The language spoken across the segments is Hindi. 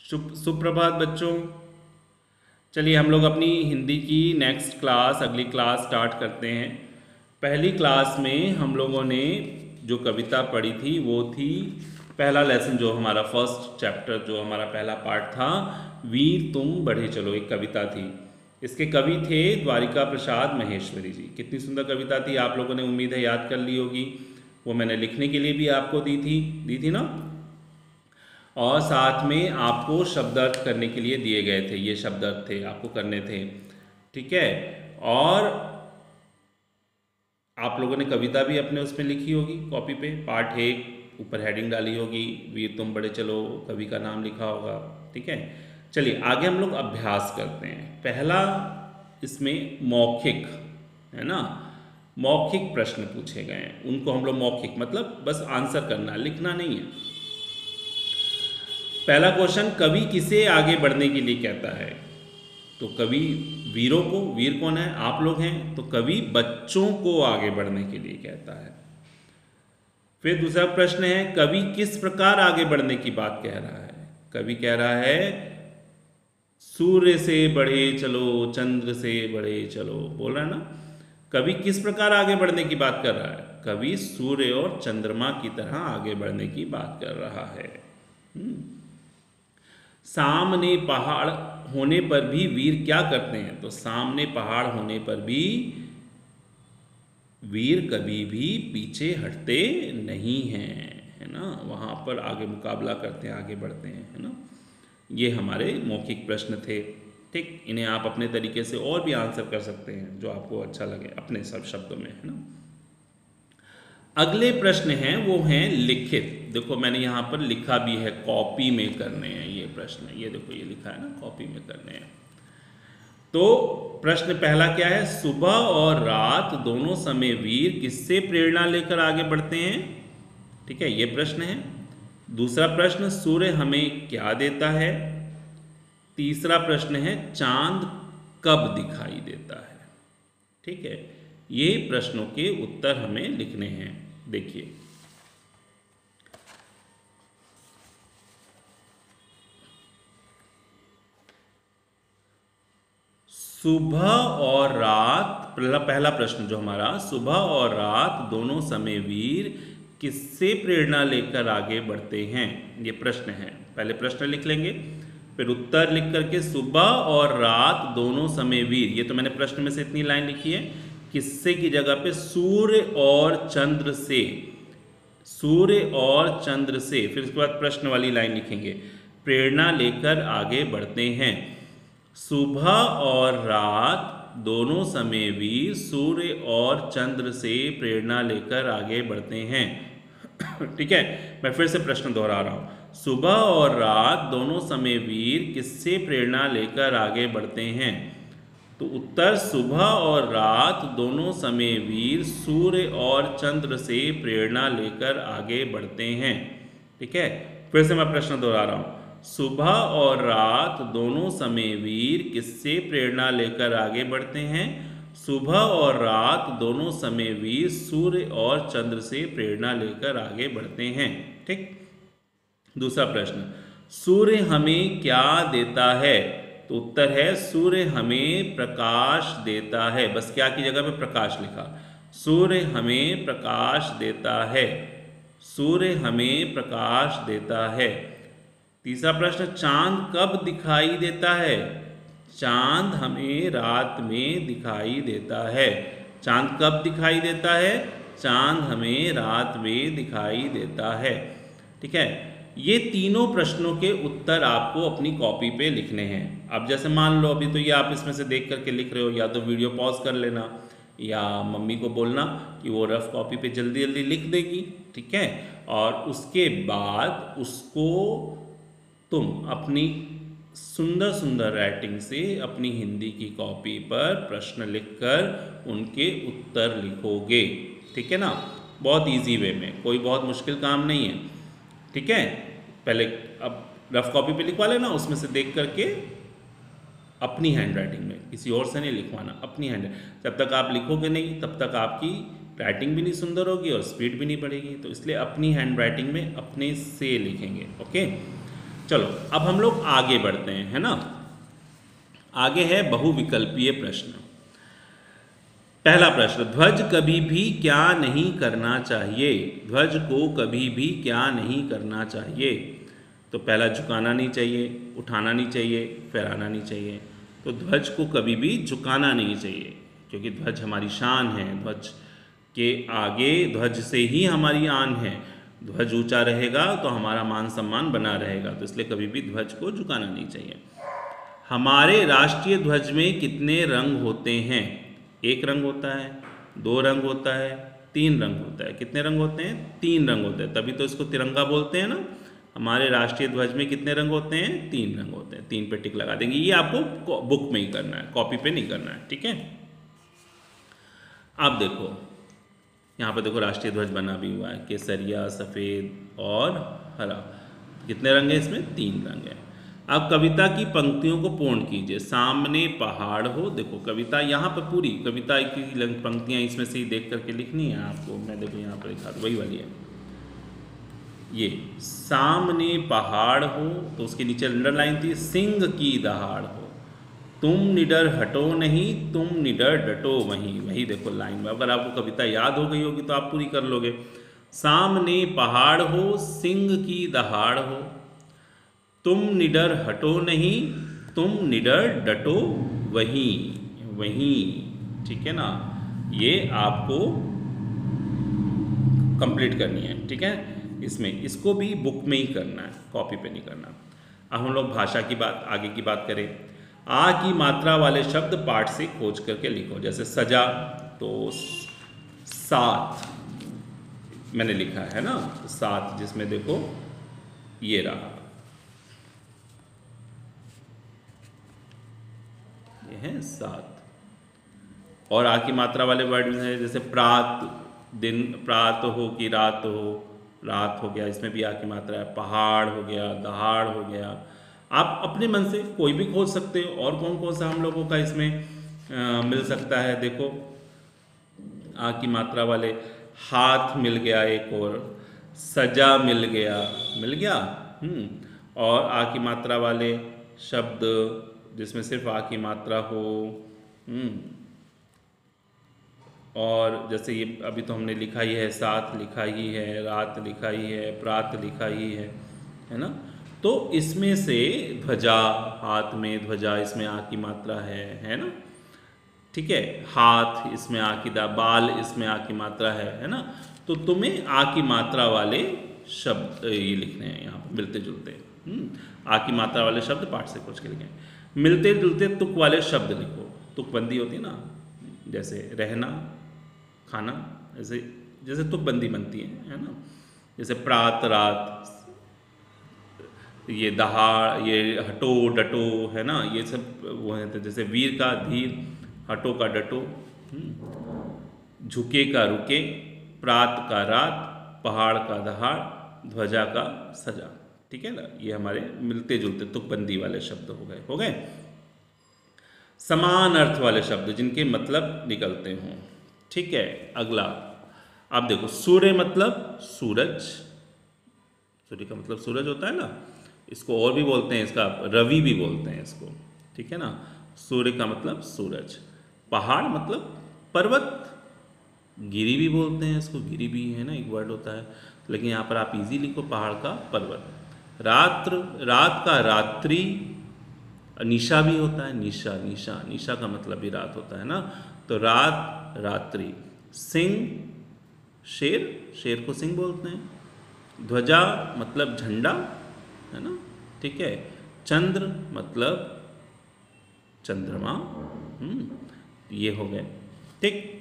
सुप्रभात बच्चों। चलिए हम लोग अपनी हिंदी की नेक्स्ट क्लास अगली क्लास स्टार्ट करते हैं। पहली क्लास में हम लोगों ने जो कविता पढ़ी थी वो थी पहला लेसन, जो हमारा फर्स्ट चैप्टर, जो हमारा पहला पार्ट था, वीर तुम बढ़े चलो, एक कविता थी। इसके कवि थे द्वारिका प्रसाद महेश्वरी जी। कितनी सुंदर कविता थी, आप लोगों ने उम्मीद है याद कर ली होगी। वो मैंने लिखने के लिए भी आपको दी थी ना, और साथ में आपको शब्दार्थ करने के लिए दिए गए थे। ये शब्दार्थ थे, आपको करने थे, ठीक है। और आप लोगों ने कविता भी अपने उसमें लिखी होगी कॉपी पे, पार्ट 1 ऊपर हेडिंग डाली होगी, वीर तुम बड़े चलो, कवि का नाम लिखा होगा, ठीक है। चलिए आगे हम लोग अभ्यास करते हैं। पहला इसमें मौखिक है ना, मौखिक प्रश्न पूछे गए हैं। उनको हम लोग मौखिक मतलब बस आंसर करना, लिखना नहीं है। पहला क्वेश्चन, कवि किसे आगे बढ़ने के लिए कहता है? तो कवि वीरों को, वीर कौन है? आप लोग हैं। तो कवि बच्चों को आगे बढ़ने के लिए कहता है। फिर दूसरा प्रश्न है, कवि किस प्रकार आगे बढ़ने की बात कह रहा है? कवि कह रहा है सूर्य से बढ़े चलो, चंद्र से बढ़े चलो, बोल रहा है ना। कवि किस प्रकार आगे बढ़ने की बात कर रहा है? कवि सूर्य और चंद्रमा की तरह आगे बढ़ने की बात कर रहा है। सामने पहाड़ होने पर भी वीर क्या करते हैं? तो सामने पहाड़ होने पर भी वीर कभी भी पीछे हटते नहीं हैं, है ना। वहाँ पर आगे मुकाबला करते हैं, आगे बढ़ते हैं, है ना। ये हमारे मौखिक प्रश्न थे, ठीक। इन्हें आप अपने तरीके से और भी आंसर कर सकते हैं, जो आपको अच्छा लगे अपने सब शब्दों में, है ना। अगले प्रश्न हैं वो हैं लिखित। देखो मैंने यहाँ पर लिखा भी है, कॉपी में करने हैं ये प्रश्न। ये देखो ये लिखा है ना, कॉपी में करने हैं। तो प्रश्न पहला क्या है, सुबह और रात दोनों समय वीर किससे प्रेरणा लेकर आगे बढ़ते हैं? ठीक है, ये प्रश्न है। दूसरा प्रश्न, सूर्य हमें क्या देता है? तीसरा प्रश्न है, चांद कब दिखाई देता है? ठीक है, ये प्रश्नों के उत्तर हमें लिखने हैं। देखिए सुबह और रात, पहला प्रश्न जो हमारा, सुबह और रात दोनों समय वीर किससे प्रेरणा लेकर आगे बढ़ते हैं? ये प्रश्न है। पहले प्रश्न लिख लेंगे, फिर उत्तर लिख करके सुबह और रात दोनों समय वीर, ये तो मैंने प्रश्न में से इतनी लाइन लिखी है। किससे की जगह पे सूर्य और चंद्र से, सूर्य और चंद्र से, फिर उसके बाद प्रश्न वाली लाइन लिखेंगे, प्रेरणा लेकर आगे बढ़ते हैं। सुबह और रात दोनों समय वीर सूर्य और चंद्र से प्रेरणा लेकर आगे बढ़ते हैं। ठीक है, मैं फिर से प्रश्न दोहरा रहा हूं। सुबह और रात दोनों समय वीर किससे प्रेरणा लेकर आगे बढ़ते हैं? तो उत्तर, सुबह और रात दोनों समय वीर सूर्य और चंद्र से प्रेरणा लेकर आगे बढ़ते हैं। ठीक है, फिर से मैं प्रश्न दोहरा रहा हूं। सुबह और रात दोनों समय वीर किससे प्रेरणा लेकर आगे बढ़ते हैं? सुबह और रात दोनों समय वीर सूर्य और चंद्र से प्रेरणा लेकर आगे बढ़ते हैं। ठीक। दूसरा प्रश्न, सूर्य हमें क्या देता है? तो उत्तर है, सूर्य हमें प्रकाश देता है। बस क्या की जगह पे प्रकाश लिखा, सूर्य हमें प्रकाश देता है, सूर्य हमें प्रकाश देता है। तीसरा प्रश्न, चांद कब दिखाई देता है? चांद हमें रात में दिखाई देता है। चांद कब दिखाई देता है? चांद हमें रात में दिखाई देता है। ठीक है, ये तीनों प्रश्नों के उत्तर आपको अपनी कॉपी पे लिखने हैं। अब जैसे मान लो अभी तो ये आप इसमें से देख करके लिख रहे हो, या तो वीडियो पॉज कर लेना या मम्मी को बोलना कि वो रफ कॉपी पे जल्दी जल्दी लिख देगी। ठीक है, और उसके बाद उसको तुम अपनी सुंदर सुंदर राइटिंग से अपनी हिंदी की कॉपी पर प्रश्न लिखकर उनके उत्तर लिखोगे। ठीक है ना, बहुत इजी वे में, कोई बहुत मुश्किल काम नहीं है। ठीक है, पहले अब रफ कॉपी पे लिखवा लेना, उसमें से देख करके अपनी हैंड राइटिंग में, किसी और से नहीं लिखवाना, अपनी हैंड। जब तक आप लिखोगे नहीं तब तक आपकी राइटिंग भी नहीं सुंदर होगी और स्पीड भी नहीं बढ़ेगी। तो इसलिए अपनी हैंड राइटिंग में अपने से लिखेंगे। ओके, चलो अब हम लोग आगे बढ़ते हैं, है ना। आगे है बहुविकल्पीय प्रश्न। पहला प्रश्न, ध्वज कभी भी क्या नहीं करना चाहिए। ध्वज को कभी भी क्या नहीं करना चाहिए। तो पहला, झुकाना नहीं चाहिए, उठाना नहीं चाहिए, फहराना नहीं चाहिए। तो ध्वज को कभी भी झुकाना नहीं चाहिए, क्योंकि ध्वज हमारी शान है। ध्वज के आगे, ध्वज से ही हमारी आन है। ध्वज ऊंचा रहेगा तो हमारा मान सम्मान बना रहेगा, तो इसलिए कभी भी ध्वज को झुकाना नहीं चाहिए। हमारे राष्ट्रीय ध्वज में कितने रंग होते हैं। एक रंग होता है, दो रंग होता है, तीन रंग होता है। कितने रंग होते हैं? तीन रंग होते हैं, तभी तो इसको तिरंगा बोलते हैं ना। हमारे राष्ट्रीय ध्वज में कितने रंग होते हैं? तीन रंग होते हैं। तीन पे टिक लगा देंगे। ये आपको बुक में ही करना है, कॉपी पे नहीं करना है, ठीक है। अब देखो यहाँ पे, देखो राष्ट्रीय ध्वज बना भी हुआ है, केसरिया, सफ़ेद और हरा। कितने रंग है इसमें? तीन रंग है। अब कविता की पंक्तियों को पूर्ण कीजिए। सामने पहाड़ हो, देखो कविता यहाँ पर पूरी कविता की पंक्तियाँ इसमें से ही देख करके लिखनी है आपको। मैं देखो यहाँ पर लिखा, वही वाली है ये। सामने पहाड़ हो, तो उसके नीचे अंडरलाइन थी, सिंह की दहाड़ हो। तुम निडर हटो नहीं, तुम निडर डटो वहीं। वही देखो लाइन में, अगर आपको कविता याद हो गई होगी तो आप पूरी कर लोगे। सामने पहाड़ हो, सिंह की दहाड़ हो, तुम निडर हटो नहीं, तुम निडर डटो वहीं वहीं। ठीक है ना, ये आपको कंप्लीट करनी है, ठीक है। इसमें इसको भी बुक में ही करना है, कॉपी पे नहीं करना। अब हम लोग भाषा की बात, आगे की बात करें। आ की मात्रा वाले शब्द पाठ से खोज करके लिखो। जैसे सजा, तो साथ मैंने लिखा है ना, साथ, जिसमें देखो ये रहा, ये है साथ। और आ की मात्रा वाले वर्ड हैं, जैसे प्रात, दिन, प्रात हो कि रात हो, रात हो गया, इसमें भी आ की मात्रा है। पहाड़ हो गया, दहाड़ हो गया। आप अपने मन से कोई भी खोज सकते हो। और कौन कौन सा हम लोगों का इसमें मिल सकता है, देखो आ की मात्रा वाले, हाथ मिल गया, एक और सजा मिल गया, मिल गया। और आ की मात्रा वाले शब्द जिसमें सिर्फ आ की मात्रा हो। और जैसे ये अभी तो हमने लिखा ही है, साथ लिखा ही है, रात लिखा ही है, प्रात लिखा ही है ना। तो इसमें से ध्वजा, हाथ में ध्वजा, इसमें आ की मात्रा है ना, ठीक है। हाथ, इसमें आ की बाल, इसमें आ की मात्रा है ना। तो तुम्हें आ की मात्रा वाले शब्द ये लिखने हैं यहाँ पर, मिलते जुलते। आ की मात्रा वाले शब्द पाठ से खोज के लिखें। मिलते जुलते तुक वाले शब्द लिखो। तुकबंदी होती है ना, जैसे रहना, खाना, ऐसे जैसे तुकबंदी बनती है ना। जैसे प्रात, रात, ये दहाड़, ये हटो, डटो, है ना, ये सब वो है। जैसे वीर का धीर, हटो का डटो, झुके का रुके, प्रात का रात, पहाड़ का दहाड़, ध्वजा का सजा। ठीक है ना, ये हमारे मिलते जुलते तुकबंदी वाले शब्द हो गए। समान अर्थ वाले शब्द जिनके मतलब निकलते हों। ठीक है, अगला आप देखो, सूर्य मतलब सूरज, सूर्य का मतलब सूरज होता है ना। इसको और भी बोलते हैं, इसका रवि भी बोलते हैं इसको, ठीक है ना। सूर्य का मतलब सूरज। पहाड़ मतलब पर्वत, गिरी भी बोलते हैं इसको, गिरी भी है ना, एक वर्ड होता है, लेकिन यहाँ पर आप इजी लिखो, पहाड़ का पर्वत। रात्र, रात का रात्रि, निशा भी होता है, निशा, निशा, निशा का मतलब भी रात होता है ना। तो रात, रात्रि। सिंह, शेर, शेर को सिंह बोलते हैं। ध्वजा मतलब झंडा, है ना, ठीक है। चंद्र मतलब चंद्रमा। ये हो गए, ठीक।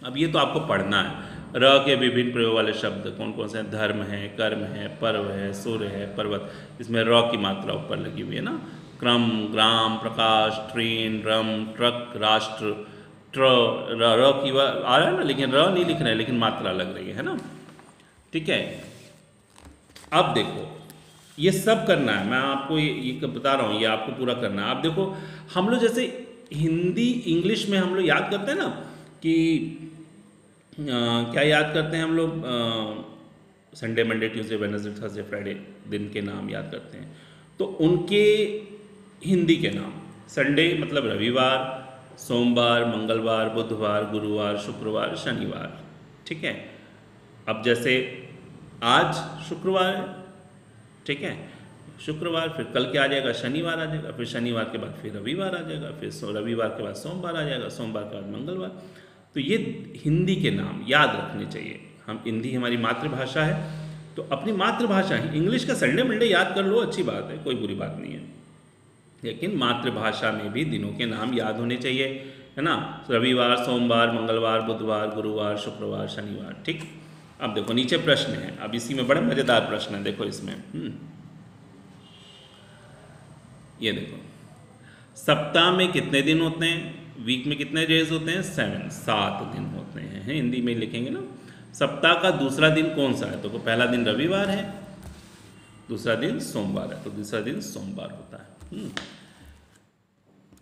अब ये तो आपको पढ़ना है। र के विभिन्न प्रयोग वाले शब्द कौन कौन से हैं? धर्म है, कर्म है, पर्व है, सूर्य है, पर्वत। इसमें र की मात्रा ऊपर लगी हुई है ना। क्रम, ग्राम, प्रकाश, ट्रेन, रम, ट्रक, राष्ट्र, र की आ रहा है ना, लेकिन र नहीं लिख रहे हैं, लेकिन मात्रा लग रही है ना, ठीक है। अब देखो, ये सब करना है, मैं आपको ये बता रहा हूँ, ये आपको पूरा करना है। आप देखो, हम लोग जैसे हिंदी इंग्लिश में हम लोग याद करते हैं ना कि क्या याद करते हैं हम लोग, Sunday, Monday, Tuesday, Wednesday, Thursday, Friday दिन के नाम याद करते हैं, तो उनके हिंदी के नाम, संडे मतलब रविवार, सोमवार, मंगलवार, बुधवार, गुरुवार, शुक्रवार, शनिवार, ठीक है। अब जैसे आज शुक्रवार है, ठीक है, शुक्रवार, फिर कल क्या आ जाएगा, शनिवार आ जाएगा, फिर शनिवार के बाद फिर रविवार आ जाएगा, फिर रविवार के बाद सोमवार आ जाएगा, सोमवार के बाद मंगलवार। तो ये हिंदी के नाम याद रखने चाहिए। हम हिंदी हमारी मातृभाषा है, तो अपनी मातृभाषा है, इंग्लिश का संडे मंडे याद कर लो, अच्छी बात है, कोई बुरी बात नहीं है, लेकिन मातृभाषा में भी दिनों के नाम याद होने चाहिए, है ना। रविवार, सोमवार, मंगलवार, बुधवार, गुरुवार, शुक्रवार, शनिवार, ठीक। अब देखो नीचे प्रश्न है, अब इसी में बड़े मजेदार प्रश्न है, देखो इसमें ये देखो, सप्ताह में कितने दिन होते हैं, वीक में कितने डेज होते हैं, 7 दिन होते हैं, हिंदी में लिखेंगे ना। सप्ताह का दूसरा दिन कौन सा है, तो पहला दिन रविवार है, दूसरा दिन सोमवार है, तो दूसरा दिन सोमवार होता है।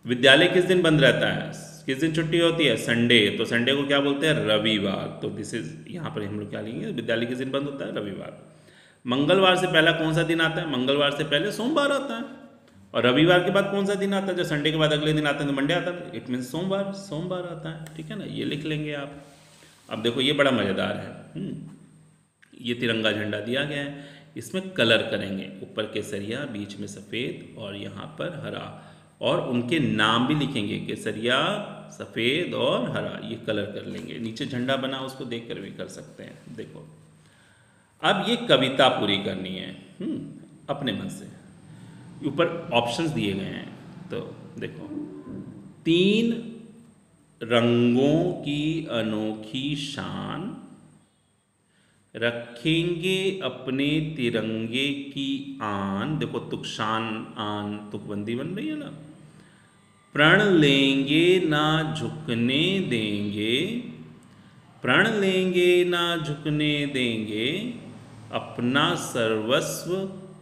विद्यालय किस दिन बंद रहता है, किस दिन छुट्टी होती है, संडे, तो संडे को क्या बोलते हैं, रविवार, तो दिस इज, यहाँ पर हम लोग क्या लेंगे, विद्यालय किस दिन बंद होता है, रविवार। मंगलवार से पहला कौन सा दिन आता है, मंगलवार से पहले सोमवार आता है, और रविवार के बाद कौन सा दिन आता है, जो संडे के बाद अगले दिन आता है तो मंडे आता है, इट मीन्स सोमवार आता है, ठीक है ना, ये लिख लेंगे आप। अब देखो ये बड़ा मज़ेदार है, ये तिरंगा झंडा दिया गया है, इसमें कलर करेंगे, ऊपर केसरिया, बीच में सफ़ेद और यहाँ पर हरा, और उनके नाम भी लिखेंगे, केसरिया, सफ़ेद और हरा, ये कलर कर लेंगे। नीचे झंडा बना उसको देख कर भी कर सकते हैं। देखो अब ये कविता पूरी करनी है अपने मन से, ऊपर ऑप्शंस दिए गए हैं, तो देखो, 3 रंगों की अनोखी शान, रखेंगे अपने तिरंगे की आन, देखो तुकशान आन तुकबंदी बन रही है ना, प्रण लेंगे ना झुकने देंगे, प्रण लेंगे ना झुकने देंगे, अपना सर्वस्व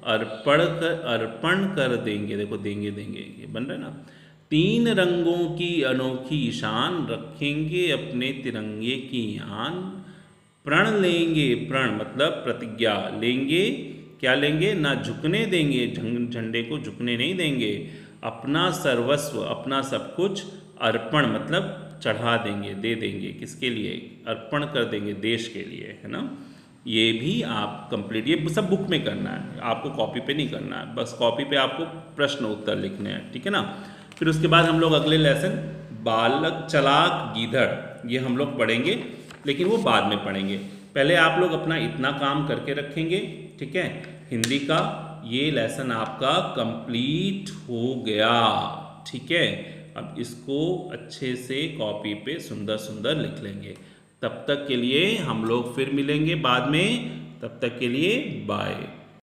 अर्पण कर देंगे, देखो देंगे ये बन रहा है ना। 3 रंगों की अनोखी शान, रखेंगे अपने तिरंगे की आन, प्रण लेंगे, प्रण मतलब प्रतिज्ञा, लेंगे क्या लेंगे, ना झुकने देंगे, झंडे को झुकने नहीं देंगे, अपना सर्वस्व अपना सब कुछ, अर्पण मतलब चढ़ा देंगे, दे देंगे, किसके लिए, अर्पण कर देंगे, देश के लिए, है ना। ये भी आप कंप्लीट, ये सब बुक में करना है, आपको कॉपी पे नहीं करना है, बस कॉपी पे आपको प्रश्न उत्तर लिखने हैं, ठीक है ना। फिर उसके बाद हम लोग अगले लेसन बालक चालाक गीदड़, ये हम लोग पढ़ेंगे, लेकिन वो बाद में पढ़ेंगे, पहले आप लोग अपना इतना काम करके रखेंगे, ठीक है। हिंदी का ये लेसन आपका कंप्लीट हो गया, ठीक है। अब इसको अच्छे से कॉपी पे सुंदर सुंदर लिख लेंगे। तब तक के लिए हम लोग फिर मिलेंगे बाद में, तब तक के लिए बाय।